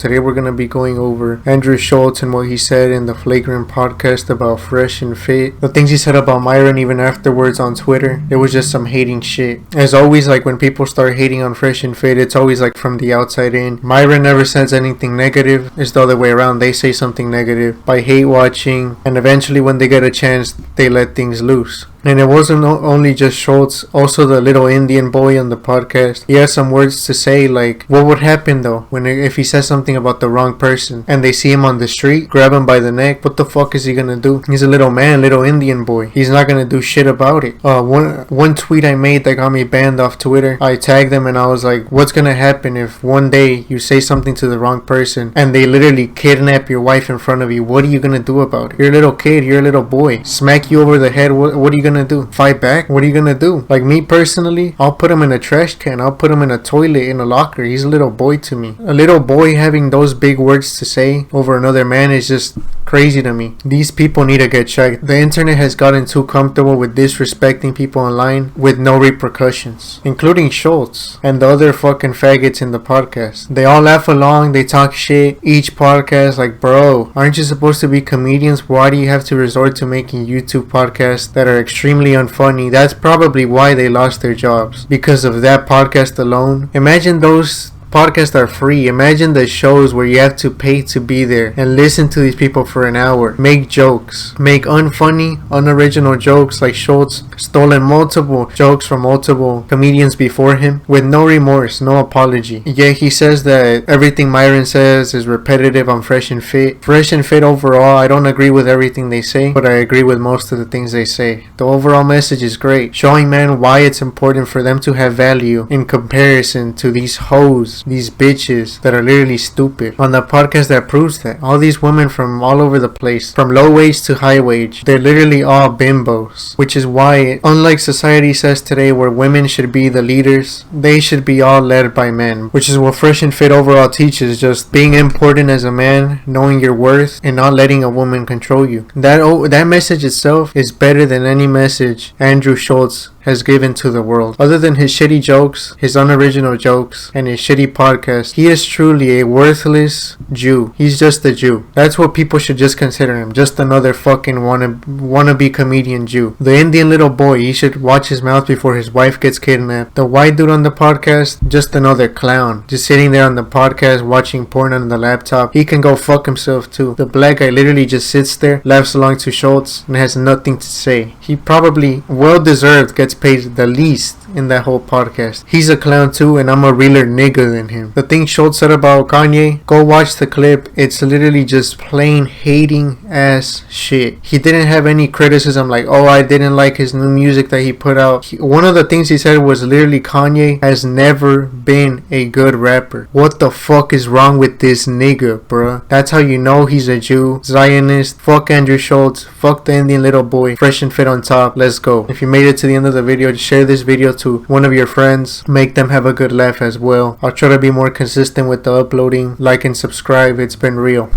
Today we're going to be going over Andrew Schulz and what he said in the Flagrant podcast about Fresh and Fit. The things he said about Myron even afterwards on Twitter. It was just some hating shit. As always, like when people start hating on Fresh and Fit, it's always like from the outside in. Myron never says anything negative. It's the other way around. They say something negative by hate watching, and eventually when they get a chance, they let things loose. And it wasn't only just Schulz, also the little Indian boy on the podcast. He has some words to say, like, what would happen though if he says something about the wrong person and they see him on the street, grab him by the neck? What the fuck is he gonna do? He's a little man, little Indian boy. He's not gonna do shit about it. One tweet I made that got me banned off Twitter, I tagged them and I was like, what's gonna happen if one day you say something to the wrong person and they literally kidnap your wife in front of you? What are you gonna do about it? You're a little kid, you're a little boy. Smack you over the head, what are you gonna do? Fight back? What are you gonna do? Like me personally, I'll put him in a trash can. I'll put him in a toilet, in a locker. He's a little boy to me. A little boy having those big words to say over another man is just crazy to me. These people need to get checked. The internet has gotten too comfortable with disrespecting people online with no repercussions, including Schulz and the other fucking faggots in the podcast. They all laugh along, they talk shit each podcast. Like, bro, aren't you supposed to be comedians? Why do you have to resort to making YouTube podcasts that are extremely unfunny? That's probably why they lost their jobs, because of that podcast alone. Imagine those podcasts are free. Imagine the shows where you have to pay to be there and listen to these people for an hour, make jokes, make unfunny, unoriginal jokes. Like Schulz stolen multiple jokes from multiple comedians before him with no remorse, no apology. Yet he says that everything Myron says is repetitive on Fresh and Fit. Fresh and Fit overall, I don't agree with everything they say, but I agree with most of the things they say. The overall message is great, showing men why it's important for them to have value in comparison to these hoes, these bitches that are literally stupid. On the podcast that proves that. All these women from all over the place, from low wage to high wage, they're literally all bimbos. Which is why, unlike society says today where women should be the leaders, they should be all led by men. Which is what Fresh and Fit overall teaches, just being important as a man, knowing your worth, and not letting a woman control you. That message itself is better than any message Andrew Schulz has given to the world. Other than his shitty jokes, his unoriginal jokes, and his shitty podcast, he is truly a worthless Jew. He's just a Jew. That's what people should just consider him. Just another fucking wannabe comedian Jew. The Indian little boy, he should watch his mouth before his wife gets kidnapped. The white dude on the podcast, just another clown. Just sitting there on the podcast watching porn on the laptop. He can go fuck himself too. The black guy literally just sits there, laughs along to Schulz, and has nothing to say. He probably well-deserved gets paid the least in that whole podcast. He's a clown too, and I'm a realer nigga than him. The thing Schulz said about Kanye, go watch the clip. It's literally just plain hating ass shit. He didn't have any criticism like, oh, I didn't like his new music that he put out. One of the things he said was literally, Kanye has never been a good rapper. What the fuck is wrong with this nigga, bruh? That's how you know he's a Jew, Zionist. Fuck Andrew Schulz. Fuck the Indian little boy. Fresh and Fit on top. Let's go. If you made it to the end of the video, share this video to one of your friends. Make them have a good laugh as well. I'll try to be more consistent with the uploading. Like and subscribe. It's been real.